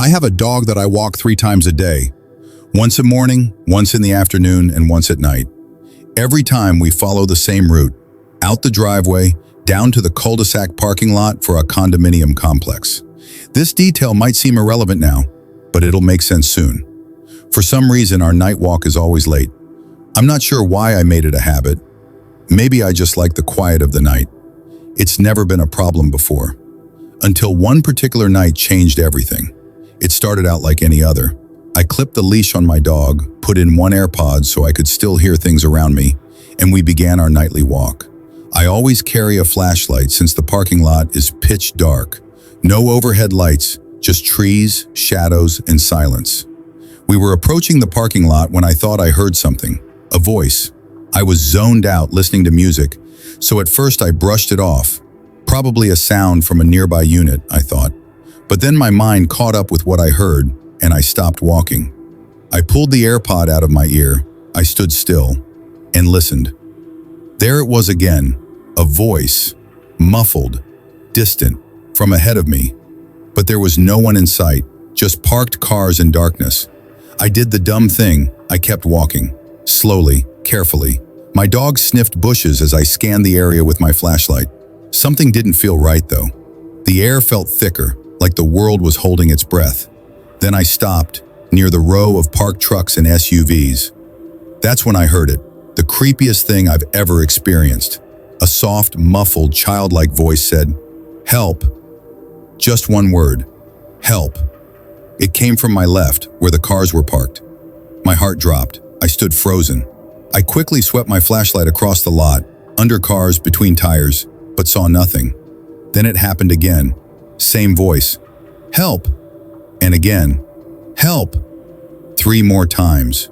I have a dog that I walk 3 times a day. Once in the morning, once in the afternoon, and once at night. Every time we follow the same route, out the driveway, down to the cul-de-sac parking lot for a condominium complex. This detail might seem irrelevant now, but it'll make sense soon. For some reason, our night walk is always late. I'm not sure why I made it a habit. Maybe I just like the quiet of the night. It's never been a problem before. Until one particular night changed everything. It started out like any other. I clipped the leash on my dog, put in one AirPod so I could still hear things around me, and we began our nightly walk. I always carry a flashlight since the parking lot is pitch dark. No overhead lights, just trees, shadows, and silence. We were approaching the parking lot when I thought I heard something, a voice. I was zoned out listening to music, so at first I brushed it off. Probably a sound from a nearby unit, I thought. But then my mind caught up with what I heard, and I stopped walking. I pulled the AirPod out of my ear, I stood still, and listened. There it was again, a voice, muffled, distant, from ahead of me. But there was no one in sight, just parked cars and darkness. I did the dumb thing, I kept walking, slowly, carefully. My dog sniffed bushes as I scanned the area with my flashlight. Something didn't feel right though. The air felt thicker, like the world was holding its breath. Then I stopped, near the row of parked trucks and SUVs. That's when I heard it, the creepiest thing I've ever experienced. A soft, muffled, childlike voice said, "Help." Just one word, help. It came from my left, where the cars were parked. My heart dropped. I stood frozen. I quickly swept my flashlight across the lot, under cars, between tires, but saw nothing. Then it happened again. Same voice, "Help." And again, "Help." 3 more times.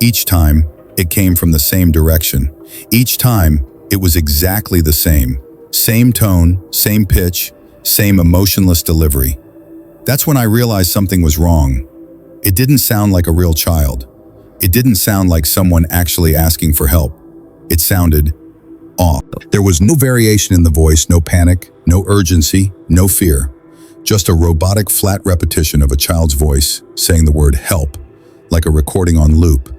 Each time, it came from the same direction. Each time, it was exactly the same. Same tone, same pitch, same emotionless delivery. That's when I realized something was wrong. It didn't sound like a real child. It didn't sound like someone actually asking for help. It sounded off. There was no variation in the voice, no panic, no urgency, no fear. Just a robotic, flat repetition of a child's voice saying the word help, like a recording on loop.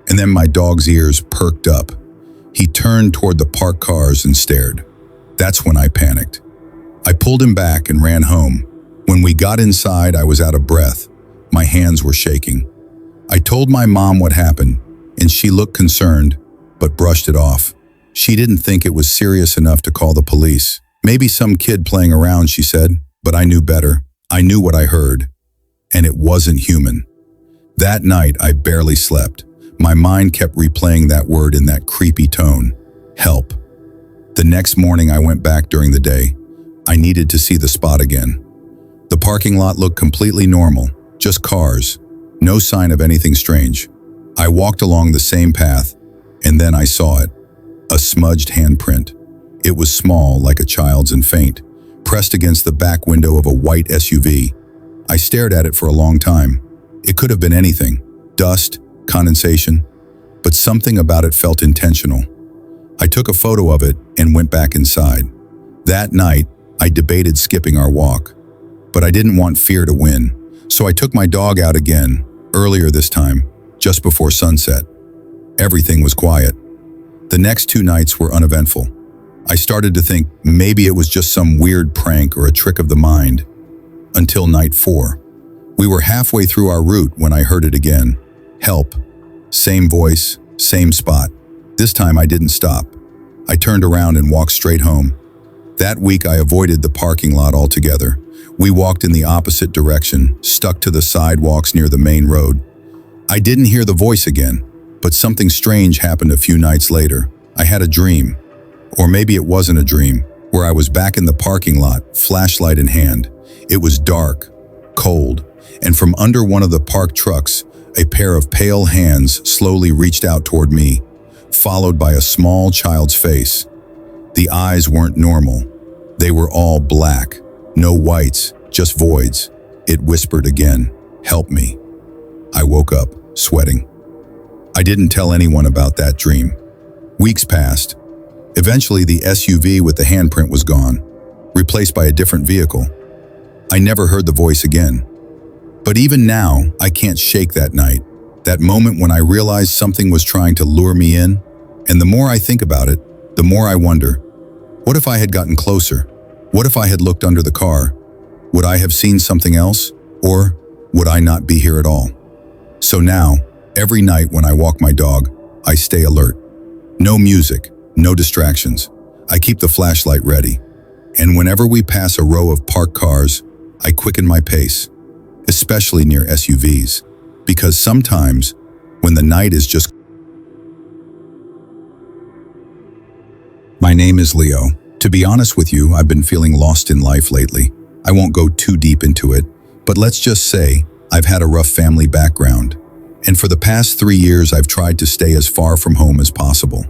And then my dog's ears perked up. He turned toward the parked cars and stared. That's when I panicked. I pulled him back and ran home. When we got inside, I was out of breath. My hands were shaking. I told my mom what happened, and she looked concerned, but brushed it off. She didn't think it was serious enough to call the police. Maybe some kid playing around, she said, but I knew better. I knew what I heard, and it wasn't human. That night, I barely slept. My mind kept replaying that word in that creepy tone, help. The next morning, I went back during the day. I needed to see the spot again. The parking lot looked completely normal, just cars, no sign of anything strange. I walked along the same path, and then I saw it, a smudged handprint. It was small, like a child's, and faint, pressed against the back window of a white SUV. I stared at it for a long time. It could have been anything, dust, condensation, but something about it felt intentional. I took a photo of it and went back inside. That night, I debated skipping our walk, but I didn't want fear to win, so I took my dog out again, earlier this time, just before sunset. Everything was quiet. The next 2 nights were uneventful. I started to think maybe it was just some weird prank or a trick of the mind. Until night 4. We were halfway through our route when I heard it again. Help. Same voice, same spot. This time I didn't stop. I turned around and walked straight home. That week I avoided the parking lot altogether. We walked in the opposite direction, stuck to the sidewalks near the main road. I didn't hear the voice again, but something strange happened a few nights later. I had a dream. Or maybe it wasn't a dream, where I was back in the parking lot, flashlight in hand. It was dark, cold, and from under one of the parked trucks, a pair of pale hands slowly reached out toward me, followed by a small child's face. The eyes weren't normal. They were all black, no whites, just voids. It whispered again, "Help me." I woke up, sweating. I didn't tell anyone about that dream. Weeks passed. Eventually, the SUV with the handprint was gone, replaced by a different vehicle. I never heard the voice again. But even now, I can't shake that night. That moment when I realized something was trying to lure me in. And the more I think about it, the more I wonder, what if I had gotten closer? What if I had looked under the car? Would I have seen something else? Or would I not be here at all? So now, every night when I walk my dog, I stay alert. No music, no distractions. I keep the flashlight ready. And whenever we pass a row of parked cars, I quicken my pace, especially near SUVs, because sometimes, when the night is just... My name is Leo. To be honest with you, I've been feeling lost in life lately. I won't go too deep into it, but let's just say I've had a rough family background. And for the past 3 years, I've tried to stay as far from home as possible.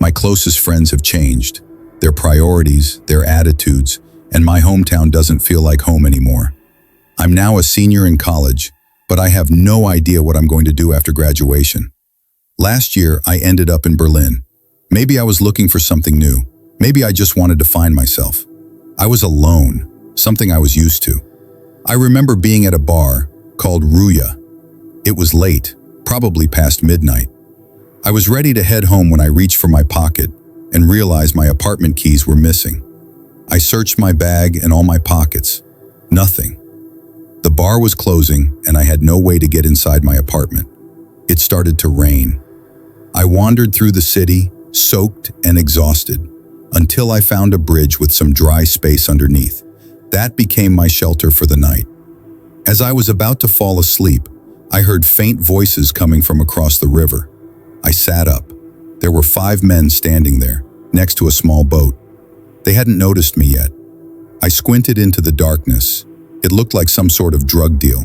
My closest friends have changed, their priorities, their attitudes, and my hometown doesn't feel like home anymore. I'm now a senior in college, but I have no idea what I'm going to do after graduation. Last year, I ended up in Berlin. Maybe I was looking for something new. Maybe I just wanted to find myself. I was alone, something I was used to. I remember being at a bar called Ruya. It was late, probably past midnight. I was ready to head home when I reached for my pocket and realized my apartment keys were missing. I searched my bag and all my pockets. Nothing. The bar was closing and I had no way to get inside my apartment. It started to rain. I wandered through the city, soaked and exhausted, until I found a bridge with some dry space underneath. That became my shelter for the night. As I was about to fall asleep, I heard faint voices coming from across the river. I sat up. There were 5 men standing there, next to a small boat. They hadn't noticed me yet. I squinted into the darkness. It looked like some sort of drug deal.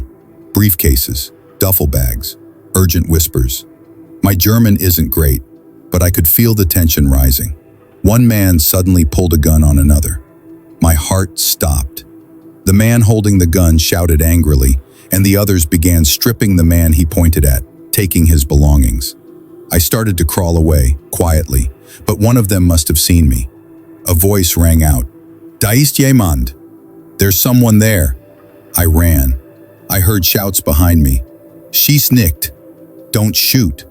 Briefcases, duffel bags, urgent whispers. My German isn't great, but I could feel the tension rising. One man suddenly pulled a gun on another. My heart stopped. The man holding the gun shouted angrily, and the others began stripping the man he pointed at, taking his belongings. I started to crawl away, quietly, but one of them must have seen me. A voice rang out, "Da ist jemand." There's someone there. I ran. I heard shouts behind me. "Schieß nicht." Don't shoot.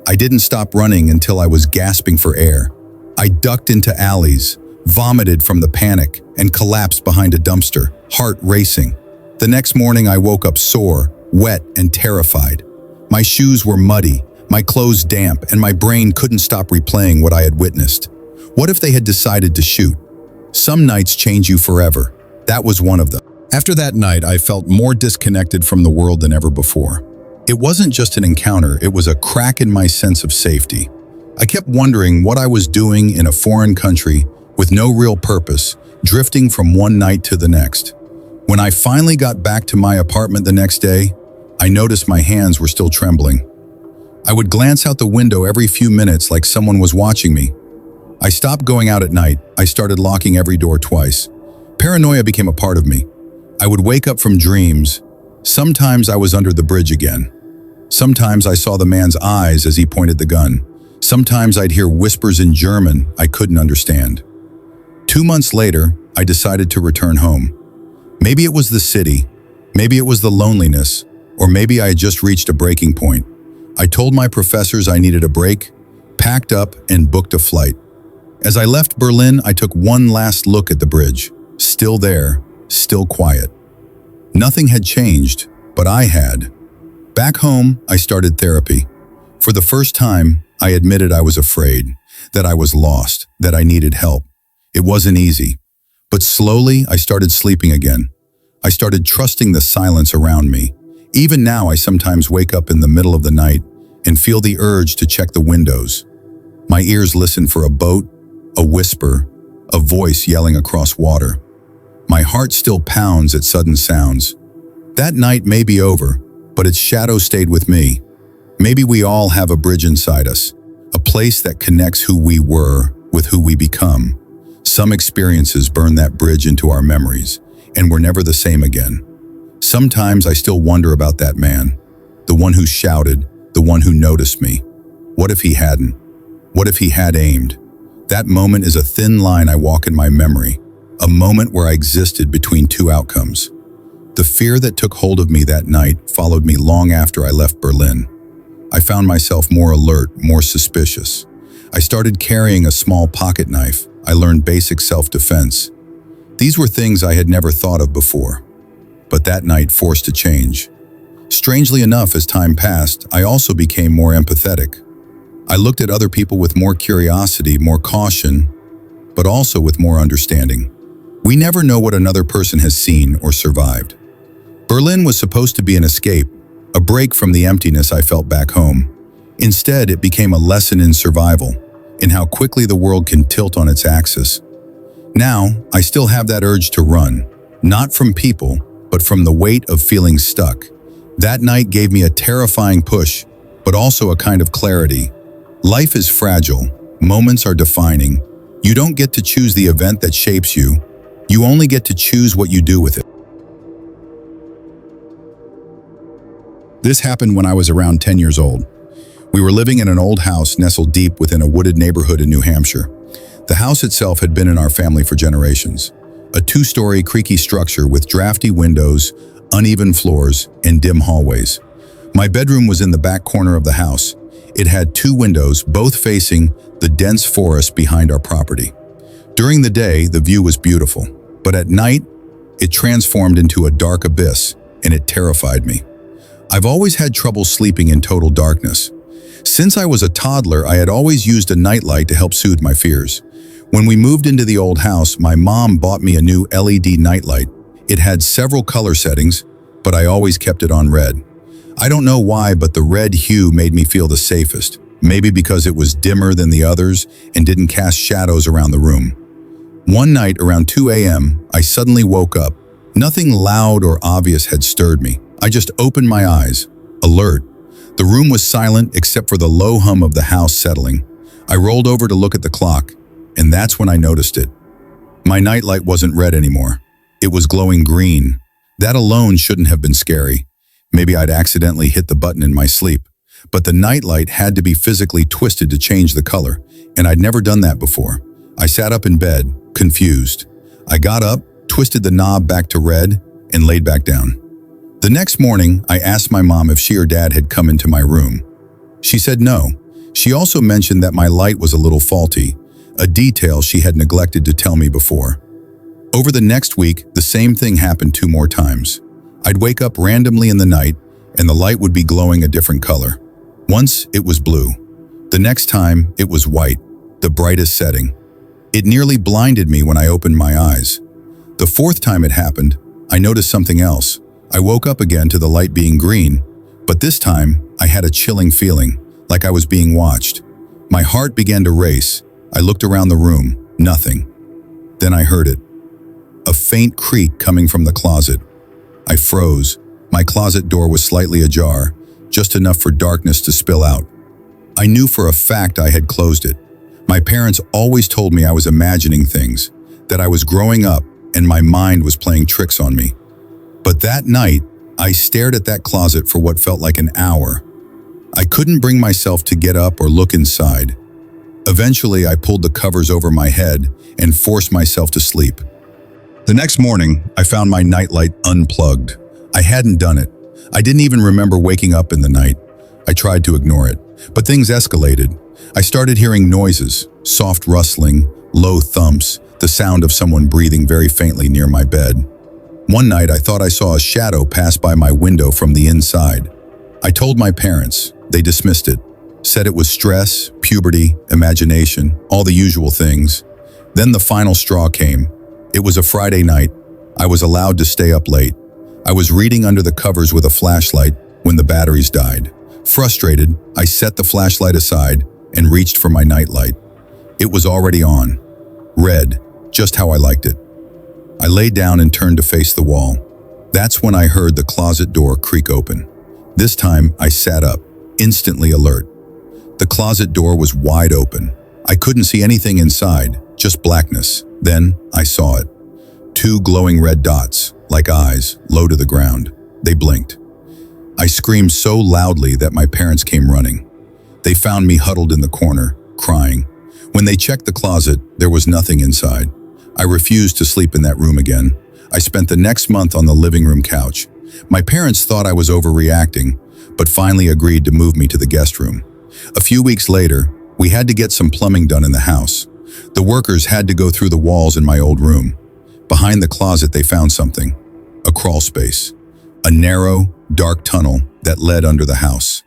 I didn't stop running until I was gasping for air. I ducked into alleys, vomited from the panic, and collapsed behind a dumpster, heart racing. The next morning I woke up sore, wet, and terrified. My shoes were muddy, my clothes damp, and my brain couldn't stop replaying what I had witnessed. What if they had decided to shoot? Some nights change you forever. That was one of them. After that night, I felt more disconnected from the world than ever before. It wasn't just an encounter, it was a crack in my sense of safety. I kept wondering what I was doing in a foreign country with no real purpose, drifting from one night to the next. When I finally got back to my apartment the next day, I noticed my hands were still trembling. I would glance out the window every few minutes like someone was watching me. I stopped going out at night. I started locking every door twice. Paranoia became a part of me. I would wake up from dreams. Sometimes I was under the bridge again. Sometimes I saw the man's eyes as he pointed the gun. Sometimes I'd hear whispers in German I couldn't understand. 2 months later, I decided to return home. Maybe it was the city, maybe it was the loneliness, or maybe I had just reached a breaking point. I told my professors I needed a break, packed up, and booked a flight. As I left Berlin, I took one last look at the bridge. Still there, still quiet. Nothing had changed, but I had. Back home, I started therapy. For the first time, I admitted I was afraid, that I was lost, that I needed help. It wasn't easy, but slowly I started sleeping again. I started trusting the silence around me. Even now, I sometimes wake up in the middle of the night and feel the urge to check the windows. My ears listen for a boat, a whisper, a voice yelling across water. My heart still pounds at sudden sounds. That night may be over, but its shadow stayed with me. Maybe we all have a bridge inside us, a place that connects who we were with who we become. Some experiences burn that bridge into our memories, and we're never the same again. Sometimes I still wonder about that man, the one who shouted, the one who noticed me. What if he hadn't? What if he had aimed? That moment is a thin line I walk in my memory, a moment where I existed between two outcomes. The fear that took hold of me that night followed me long after I left Berlin. I found myself more alert, more suspicious. I started carrying a small pocket knife. I learned basic self-defense. These were things I had never thought of before. But that night forced a change. Strangely enough, as time passed, I also became more empathetic. I looked at other people with more curiosity, more caution, but also with more understanding. We never know what another person has seen or survived. Berlin was supposed to be an escape, a break from the emptiness I felt back home. Instead, it became a lesson in survival, in how quickly the world can tilt on its axis. Now, I still have that urge to run, not from people, but from the weight of feeling stuck. That night gave me a terrifying push, but also a kind of clarity. Life is fragile. Moments are defining. You don't get to choose the event that shapes you. You only get to choose what you do with it. This happened when I was around 10 years old. We were living in an old house nestled deep within a wooded neighborhood in New Hampshire. The house itself had been in our family for generations. A two-story, creaky structure with drafty windows, uneven floors, and dim hallways. My bedroom was in the back corner of the house. It had two windows, both facing the dense forest behind our property. During the day, the view was beautiful, but at night, it transformed into a dark abyss, and it terrified me. I've always had trouble sleeping in total darkness. Since I was a toddler, I had always used a nightlight to help soothe my fears. When we moved into the old house, my mom bought me a new LED nightlight. It had several color settings, but I always kept it on red. I don't know why, but the red hue made me feel the safest. Maybe because it was dimmer than the others and didn't cast shadows around the room. One night around 2 a.m., I suddenly woke up. Nothing loud or obvious had stirred me. I just opened my eyes, alert. The room was silent except for the low hum of the house settling. I rolled over to look at the clock, and that's when I noticed it. My nightlight wasn't red anymore. It was glowing green. That alone shouldn't have been scary. Maybe I'd accidentally hit the button in my sleep. But the nightlight had to be physically twisted to change the color, and I'd never done that before. I sat up in bed, confused. I got up, twisted the knob back to red, and laid back down. The next morning, I asked my mom if she or dad had come into my room. She said no. She also mentioned that my light was a little faulty, a detail she had neglected to tell me before. Over the next week, the same thing happened 2 more times. I'd wake up randomly in the night, and the light would be glowing a different color. Once, it was blue. The next time, it was white, the brightest setting. It nearly blinded me when I opened my eyes. The 4th time it happened, I noticed something else. I woke up again to the light being green, but this time, I had a chilling feeling, like I was being watched. My heart began to race. I looked around the room, nothing. Then I heard it. A faint creak coming from the closet. I froze. My closet door was slightly ajar, just enough for darkness to spill out. I knew for a fact I had closed it. My parents always told me I was imagining things, that I was growing up and my mind was playing tricks on me. But that night, I stared at that closet for what felt like an hour. I couldn't bring myself to get up or look inside. Eventually, I pulled the covers over my head and forced myself to sleep. The next morning, I found my nightlight unplugged. I hadn't done it. I didn't even remember waking up in the night. I tried to ignore it, but things escalated. I started hearing noises, soft rustling, low thumps, the sound of someone breathing very faintly near my bed. One night, I thought I saw a shadow pass by my window from the inside. I told my parents. They dismissed it, said it was stress, puberty, imagination, all the usual things. Then the final straw came. It was a Friday night. I was allowed to stay up late. I was reading under the covers with a flashlight when the batteries died. Frustrated, I set the flashlight aside and reached for my nightlight. It was already on. Red, just how I liked it. I lay down and turned to face the wall. That's when I heard the closet door creak open. This time, I sat up, instantly alert. The closet door was wide open. I couldn't see anything inside, just blackness. Then, I saw it. 2 glowing red dots, like eyes, low to the ground. They blinked. I screamed so loudly that my parents came running. They found me huddled in the corner, crying. When they checked the closet, there was nothing inside. I refused to sleep in that room again. I spent the next month on the living room couch. My parents thought I was overreacting, but finally agreed to move me to the guest room. A few weeks later, we had to get some plumbing done in the house. The workers had to go through the walls in my old room. Behind the closet, they found something. A crawl space. A narrow, dark tunnel that led under the house.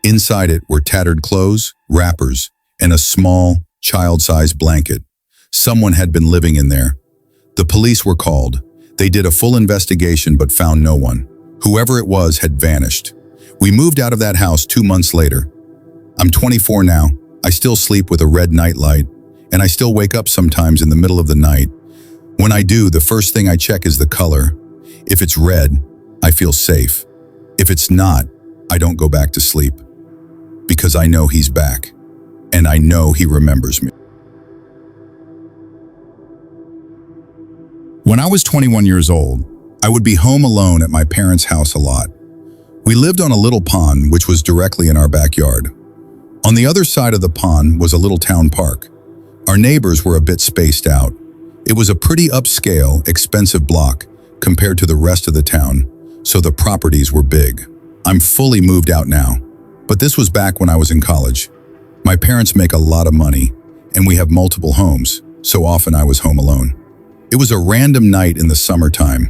Inside it were tattered clothes, wrappers, and a small, child-sized blanket. Someone had been living in there. The police were called. They did a full investigation but found no one. Whoever it was had vanished. We moved out of that house 2 months later. I'm 24 now. I still sleep with a red nightlight, and I still wake up sometimes in the middle of the night. When I do, the first thing I check is the color. If it's red, I feel safe. If it's not, I don't go back to sleep. Because I know he's back, and I know he remembers me. When I was 21 years old, I would be home alone at my parents' house a lot. We lived on a little pond which was directly in our backyard. On the other side of the pond was a little town park. Our neighbors were a bit spaced out. It was a pretty upscale, expensive block compared to the rest of the town, so the properties were big. I'm fully moved out now, but this was back when I was in college. My parents make a lot of money, and we have multiple homes, so often I was home alone. It was a random night in the summertime.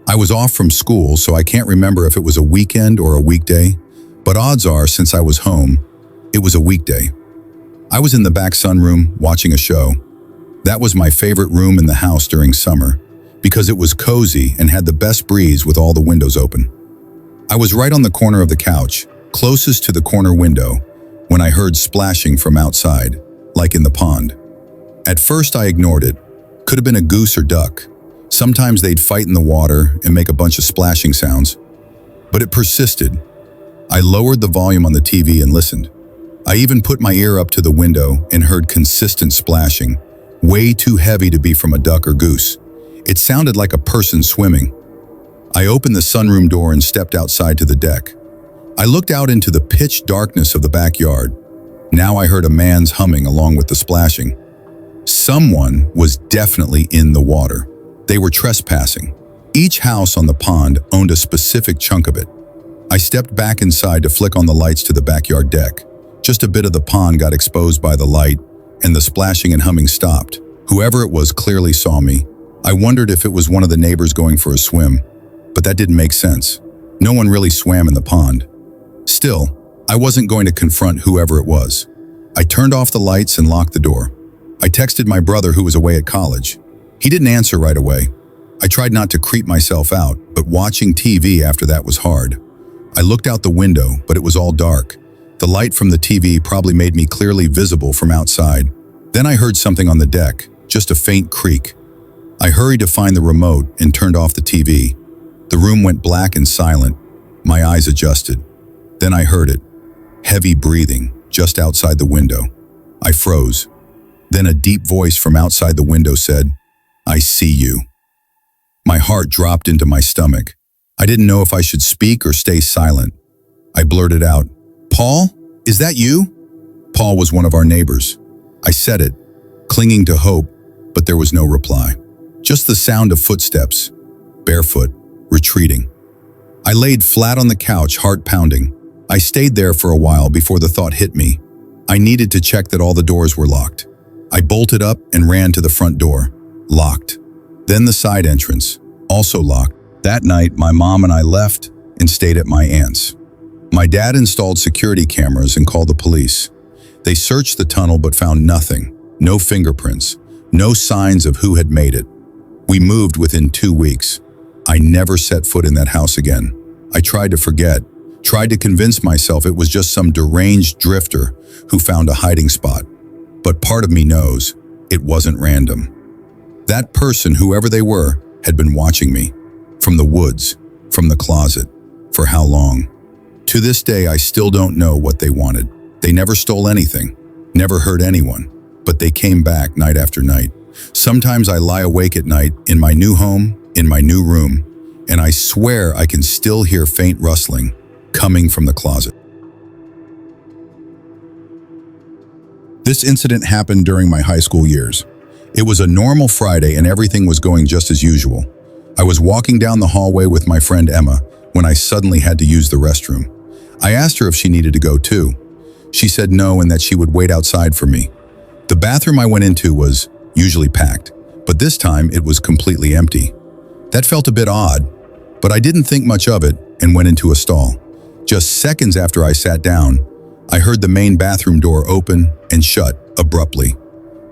I was off from school, so I can't remember if it was a weekend or a weekday, but odds are, since I was home, it was a weekday. I was in the back sunroom watching a show. That was my favorite room in the house during summer, because it was cozy and had the best breeze with all the windows open. I was right on the corner of the couch, closest to the corner window, when I heard splashing from outside, like in the pond. At first I ignored it. Could have been a goose or duck. Sometimes they'd fight in the water and make a bunch of splashing sounds. But it persisted. I lowered the volume on the TV and listened. I even put my ear up to the window and heard consistent splashing, way too heavy to be from a duck or goose. It sounded like a person swimming. I opened the sunroom door and stepped outside to the deck. I looked out into the pitch darkness of the backyard. Now I heard a man's humming along with the splashing. Someone was definitely in the water. They were trespassing. Each house on the pond owned a specific chunk of it. I stepped back inside to flick on the lights to the backyard deck. Just a bit of the pond got exposed by the light, and the splashing and humming stopped. Whoever it was clearly saw me. I wondered if it was one of the neighbors going for a swim, but that didn't make sense. No one really swam in the pond. Still, I wasn't going to confront whoever it was. I turned off the lights and locked the door. I texted my brother who was away at college. He didn't answer right away. I tried not to creep myself out, but watching TV after that was hard. I looked out the window, but it was all dark. The light from the TV probably made me clearly visible from outside. Then I heard something on the deck, just a faint creak. I hurried to find the remote and turned off the TV. The room went black and silent. My eyes adjusted. Then I heard it. Heavy breathing, just outside the window. I froze. Then a deep voice from outside the window said, "I see you." My heart dropped into my stomach. I didn't know if I should speak or stay silent. I blurted out, "Paul, is that you?" Paul was one of our neighbors. I said it, clinging to hope, but there was no reply. Just the sound of footsteps, barefoot, retreating. I laid flat on the couch, heart pounding. I stayed there for a while before the thought hit me. I needed to check that all the doors were locked. I bolted up and ran to the front door, locked. Then the side entrance, also locked. That night, my mom and I left and stayed at my aunt's. My dad installed security cameras and called the police. They searched the tunnel but found nothing, no fingerprints, no signs of who had made it. We moved within 2 weeks. I never set foot in that house again. I tried to forget, tried to convince myself it was just some deranged drifter who found a hiding spot. But part of me knows it wasn't random. That person, whoever they were, had been watching me. From the woods, from the closet. For how long? To this day, I still don't know what they wanted. They never stole anything, never hurt anyone, but they came back night after night. Sometimes I lie awake at night in my new home, in my new room, and I swear I can still hear faint rustling coming from the closet. This incident happened during my high school years. It was a normal Friday and everything was going just as usual. I was walking down the hallway with my friend Emma when I suddenly had to use the restroom. I asked her if she needed to go too. She said no and that she would wait outside for me. The bathroom I went into was usually packed, but this time it was completely empty. That felt a bit odd, but I didn't think much of it and went into a stall. Just seconds after I sat down, I heard the main bathroom door open and shut abruptly.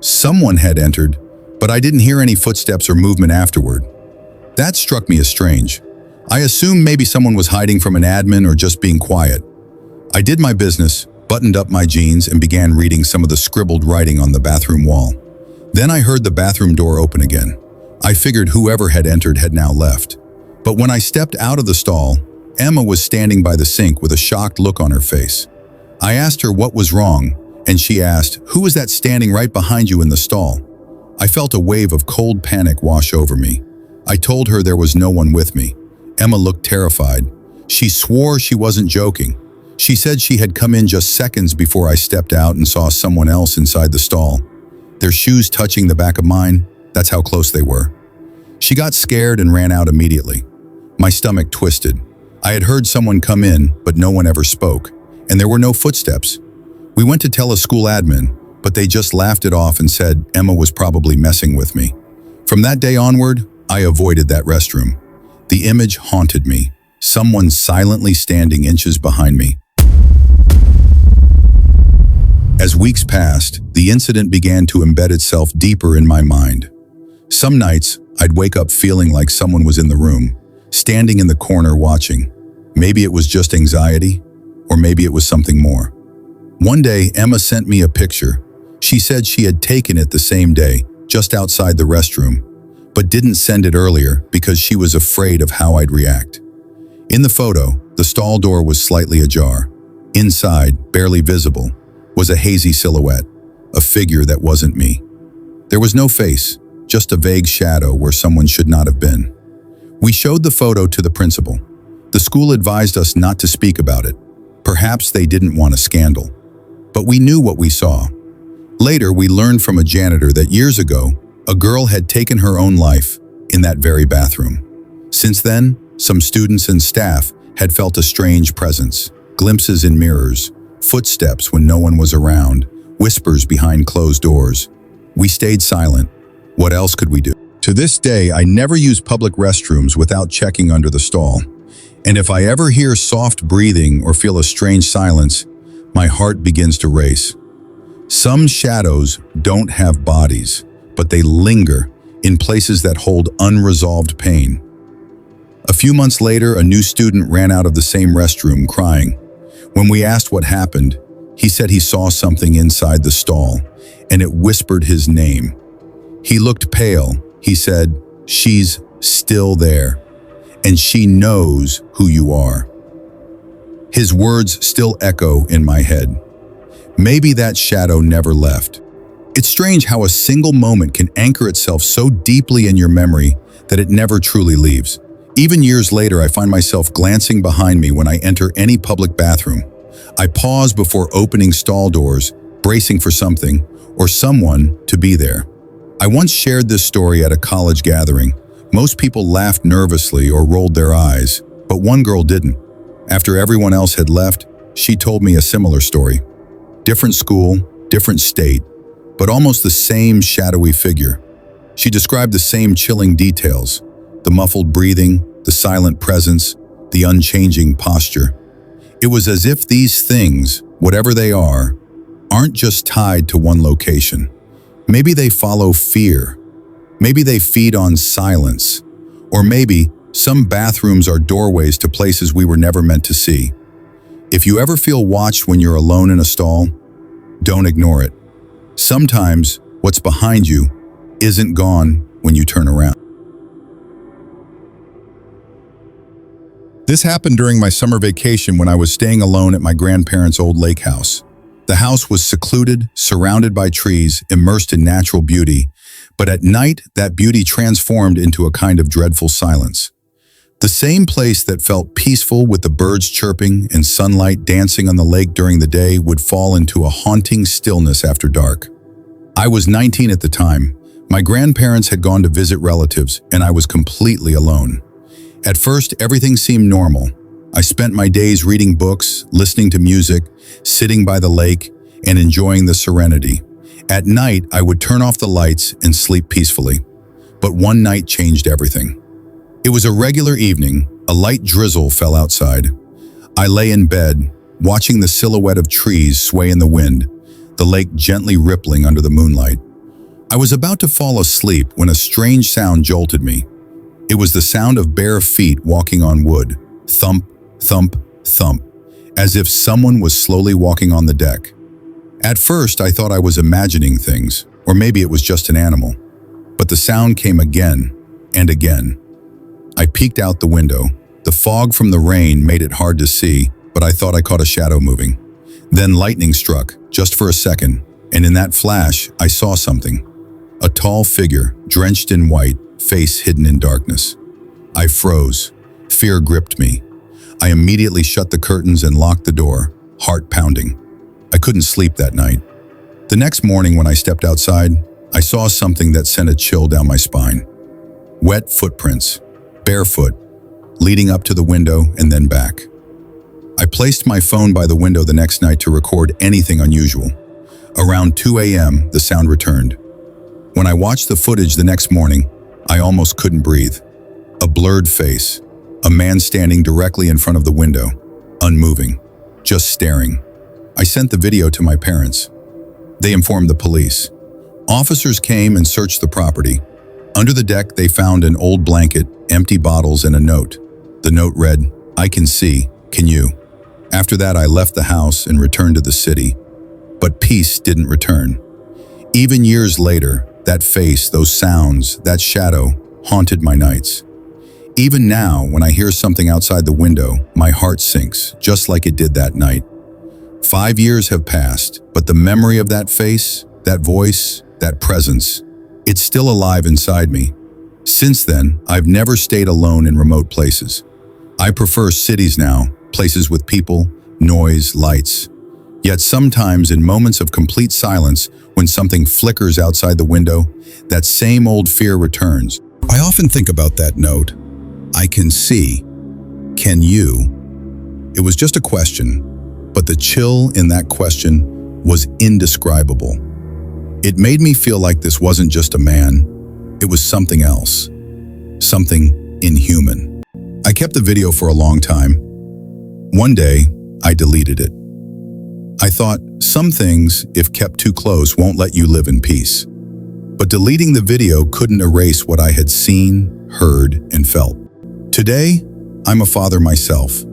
Someone had entered, but I didn't hear any footsteps or movement afterward. That struck me as strange. I assumed maybe someone was hiding from an admin or just being quiet. I did my business, buttoned up my jeans, and began reading some of the scribbled writing on the bathroom wall. Then I heard the bathroom door open again. I figured whoever had entered had now left. But when I stepped out of the stall, Emma was standing by the sink with a shocked look on her face. I asked her what was wrong, and she asked, "Who is that standing right behind you in the stall?" I felt a wave of cold panic wash over me. I told her there was no one with me. Emma looked terrified. She swore she wasn't joking. She said she had come in just seconds before I stepped out and saw someone else inside the stall. Their shoes touching the back of mine, that's how close they were. She got scared and ran out immediately. My stomach twisted. I had heard someone come in, but no one ever spoke, and there were no footsteps. We went to tell a school admin, but they just laughed it off and said Emma was probably messing with me. From that day onward, I avoided that restroom. The image haunted me, someone silently standing inches behind me. As weeks passed, the incident began to embed itself deeper in my mind. Some nights, I'd wake up feeling like someone was in the room, standing in the corner watching. Maybe it was just anxiety, or maybe it was something more. One day, Emma sent me a picture. She said she had taken it the same day, just outside the restroom, but didn't send it earlier because she was afraid of how I'd react. In the photo, the stall door was slightly ajar. Inside, barely visible, was a hazy silhouette, a figure that wasn't me. There was no face, just a vague shadow where someone should not have been. We showed the photo to the principal. The school advised us not to speak about it. Perhaps they didn't want a scandal. But we knew what we saw. Later, we learned from a janitor that years ago, a girl had taken her own life in that very bathroom. Since then, some students and staff had felt a strange presence, glimpses in mirrors, footsteps when no one was around, whispers behind closed doors. We stayed silent. What else could we do? To this day, I never use public restrooms without checking under the stall. And if I ever hear soft breathing or feel a strange silence, my heart begins to race. Some shadows don't have bodies, but they linger in places that hold unresolved pain. A few months later, a new student ran out of the same restroom crying. When we asked what happened, he said he saw something inside the stall, and it whispered his name. He looked pale. He said, "She's still there, and she knows who you are." His words still echo in my head. Maybe that shadow never left. It's strange how a single moment can anchor itself so deeply in your memory that it never truly leaves. Even years later, I find myself glancing behind me when I enter any public bathroom. I pause before opening stall doors, bracing for something or someone to be there. I once shared this story at a college gathering. Most people laughed nervously or rolled their eyes, but one girl didn't. After everyone else had left, she told me a similar story. Different school, different state, but almost the same shadowy figure. She described the same chilling details, the muffled breathing, the silent presence, the unchanging posture. It was as if these things, whatever they are, aren't just tied to one location. Maybe they follow fear. Maybe they feed on silence. Or maybe some bathrooms are doorways to places we were never meant to see. If you ever feel watched when you're alone in a stall, don't ignore it. Sometimes what's behind you isn't gone when you turn around. This happened during my summer vacation when I was staying alone at my grandparents' old lake house. The house was secluded, surrounded by trees, immersed in natural beauty, but at night that beauty transformed into a kind of dreadful silence. The same place that felt peaceful with the birds chirping and sunlight dancing on the lake during the day would fall into a haunting stillness after dark. I was 19 at the time, My grandparents had gone to visit relatives, and I was completely alone. At first, everything seemed normal. I spent my days reading books, listening to music, sitting by the lake, and enjoying the serenity. At night, I would turn off the lights and sleep peacefully. But one night changed everything. It was a regular evening. A light drizzle fell outside. I lay in bed, watching the silhouette of trees sway in the wind, the lake gently rippling under the moonlight. I was about to fall asleep when a strange sound jolted me. It was the sound of bare feet walking on wood. Thump, thump, thump, as if someone was slowly walking on the deck. At first, I thought I was imagining things, or maybe it was just an animal. But the sound came again and again. I peeked out the window. The fog from the rain made it hard to see, but I thought I caught a shadow moving. Then lightning struck, just for a second, and in that flash, I saw something. A tall figure, drenched in white, face hidden in darkness. I froze. Fear gripped me. I immediately shut the curtains and locked the door, heart pounding. I couldn't sleep that night. The next morning when I stepped outside, I saw something that sent a chill down my spine. Wet footprints, barefoot, leading up to the window and then back. I placed my phone by the window the next night to record anything unusual. Around 2 a.m., the sound returned. When I watched the footage the next morning, I almost couldn't breathe. A blurred face, a man standing directly in front of the window, unmoving, just staring. I sent the video to my parents. They informed the police. Officers came and searched the property. Under the deck, they found an old blanket, empty bottles, and a note. The note read, "I can see, can you?" After that, I left the house and returned to the city. But peace didn't return. Even years later, that face, those sounds, that shadow haunted my nights. Even now, when I hear something outside the window, my heart sinks, just like it did that night. 5 years have passed, but the memory of that face, that voice, that presence, it's still alive inside me. Since then, I've never stayed alone in remote places. I prefer cities now, places with people, noise, lights. Yet sometimes in moments of complete silence, when something flickers outside the window, that same old fear returns. I often think about that note. I can see. Can you? It was just a question, but the chill in that question was indescribable. It made me feel like this wasn't just a man, it was something else, something inhuman. I kept the video for a long time. One day, I deleted it. I thought, some things, if kept too close, won't let you live in peace. But deleting the video couldn't erase what I had seen, heard, and felt. Today, I'm a father myself.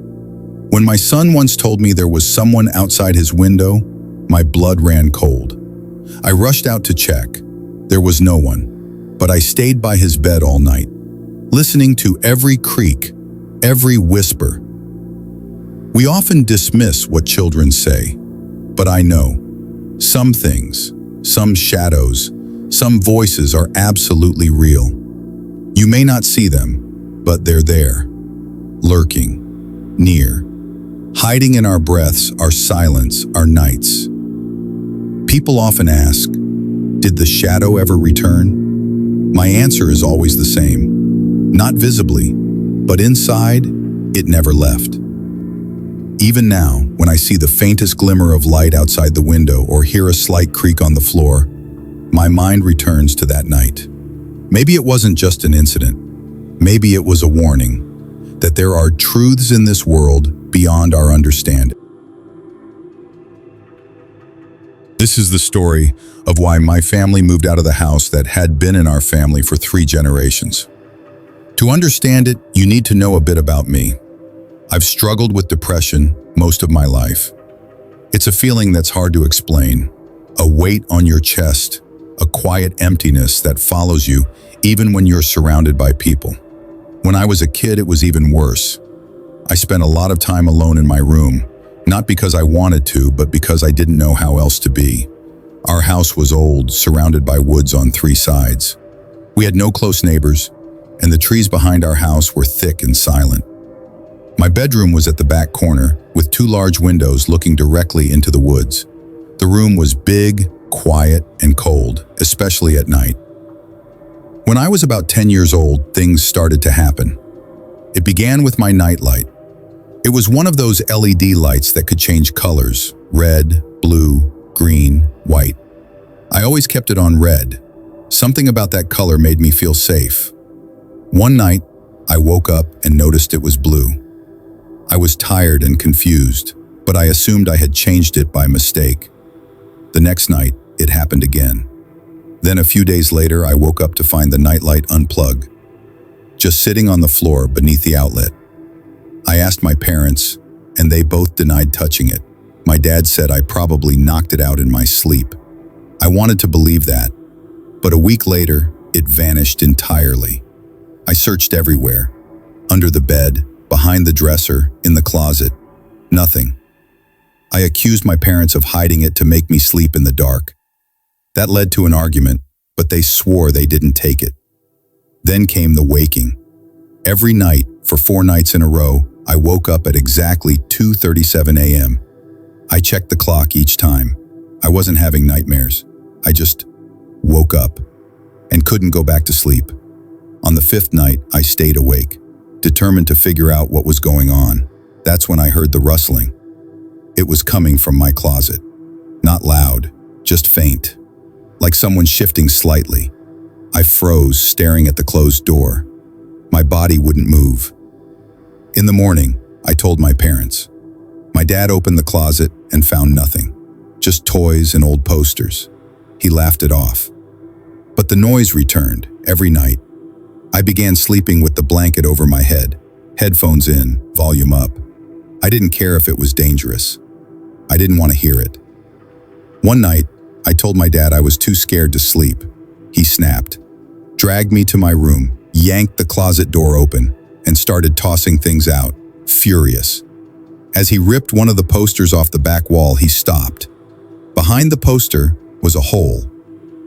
When my son once told me there was someone outside his window, my blood ran cold. I rushed out to check. There was no one, but I stayed by his bed all night, listening to every creak, every whisper. We often dismiss what children say, but I know some things, some shadows, some voices are absolutely real. You may not see them, but they're there, lurking, near, hiding in our breaths, our silence, our nights. People often ask, did the shadow ever return? My answer is always the same. Not visibly, but inside, it never left. Even now, when I see the faintest glimmer of light outside the window or hear a slight creak on the floor, my mind returns to that night. Maybe it wasn't just an incident. Maybe it was a warning that there are truths in this world beyond our understanding. This is the story of why my family moved out of the house that had been in our family for 3 generations. To understand it, you need to know a bit about me. I've struggled with depression most of my life. It's a feeling that's hard to explain, a weight on your chest, a quiet emptiness that follows you even when you're surrounded by people. When I was a kid, it was even worse. I spent a lot of time alone in my room, not because I wanted to, but because I didn't know how else to be. Our house was old, surrounded by woods on 3 sides. We had no close neighbors, and the trees behind our house were thick and silent. My bedroom was at the back corner, with 2 large windows looking directly into the woods. The room was big, quiet, and cold, especially at night. When I was about 10 years old, things started to happen. It began with my nightlight. It was one of those LED lights that could change colors: red, blue, green, white. I always kept it on red. Something about that color made me feel safe. One night, I woke up and noticed it was blue. I was tired and confused, but I assumed I had changed it by mistake. The next night, it happened again. Then a few days later, I woke up to find the nightlight unplugged, just sitting on the floor beneath the outlet. I asked my parents, and they both denied touching it. My dad said I probably knocked it out in my sleep. I wanted to believe that, but a week later, it vanished entirely. I searched everywhere, under the bed, behind the dresser, in the closet. Nothing. I accused my parents of hiding it to make me sleep in the dark. That led to an argument, but they swore they didn't take it. Then came the waking. Every night, for 4 nights in a row, I woke up at exactly 2:37 a.m. I checked the clock each time. I wasn't having nightmares. I just woke up and couldn't go back to sleep. On the 5th night, I stayed awake, determined to figure out what was going on. That's when I heard the rustling. It was coming from my closet. Not loud, just faint, like someone shifting slightly. I froze, staring at the closed door. My body wouldn't move. In the morning, I told my parents. My dad opened the closet and found nothing, just toys and old posters. He laughed it off. But the noise returned every night. I began sleeping with the blanket over my head, headphones in, volume up. I didn't care if it was dangerous. I didn't want to hear it. One night, I told my dad I was too scared to sleep. He snapped, dragged me to my room, yanked the closet door open, and started tossing things out, furious. As he ripped one of the posters off the back wall, he stopped. Behind the poster was a hole,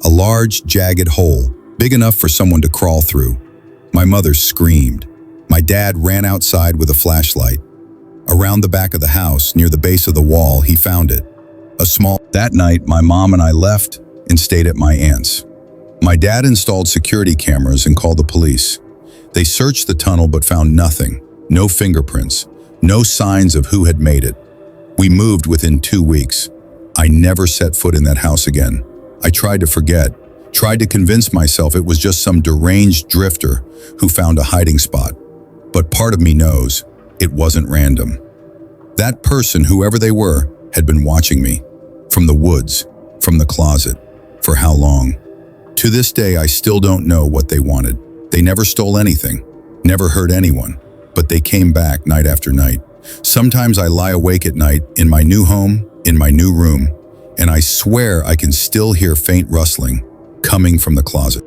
a large, jagged hole, big enough for someone to crawl through. My mother screamed. My dad ran outside with a flashlight. Around the back of the house, near the base of the wall, he found it. That night, my mom and I left and stayed at my aunt's. My dad installed security cameras and called the police. They searched the tunnel but found nothing, no fingerprints, no signs of who had made it. We moved within 2 weeks. I never set foot in that house again. I tried to forget, tried to convince myself it was just some deranged drifter who found a hiding spot. But part of me knows it wasn't random. That person, whoever they were, had been watching me. From the woods, from the closet. For how long? To this day, I still don't know what they wanted. They never stole anything, never hurt anyone, but they came back night after night. Sometimes I lie awake at night in my new home, in my new room, and I swear I can still hear faint rustling coming from the closet.